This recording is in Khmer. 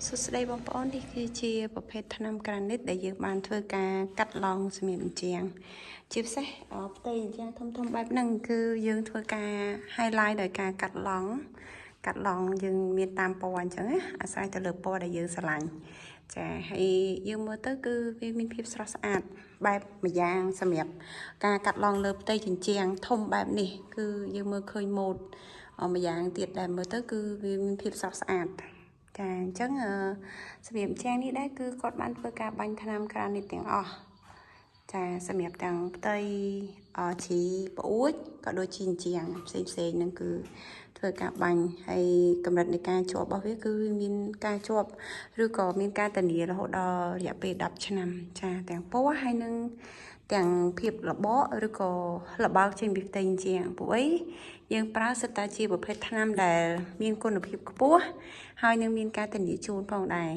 สุดท้ายบางปอนที่คือเชียประเภทธนามการนิดได้ยืมบานเพื่อการกัดลองสมิมเจียงจิบเซ่ตีเจียงทมแบบหนึ่งคือยืมเพื่อการไฮไลท์โดยการกัดลองยืมมีตามปอนจังอาศัยจะเลือกปอนได้ยืมสลันจะให้ยืมมือเตอร์คือวิมีพิบสะอาดแบบมายางสมิบการกัดลองเลือกตีจริงเจียงทมแบบนี้คือยืมมือเคยหมดมายางติดแต่มือเตอร์คือวิมีพิบสะอาดចាអញ្ចឹងសម្រាប់ជាងនេះដែរគឺគាត់បានធ្វើការបាញ់ថ្នាំក្រានីតទាំងអស់ចាសម្រាប់ទាំងផ្ទៃជីប្អួចក៏ដូចជាជាងផ្សេងហ្នឹងគឺធ្វើការបាញ់ហើយកម្រិតនៃការជាប់របស់វាគឺមានការជាប់ឬក៏មានការធានារហូតដល់រយៈពេល10ឆ្នាំចាទាំងពណ៌ហើយនឹងទាំងភាពរបកឬក៏លបើកចេញពីផ្ទៃជាងព្រោះអីយើងប្រើសិតតែជាប្រភេទថ្នាំដែលមានគុណភាពខ្ពស់ហើយនឹងមានការធានាជូនផងដែរ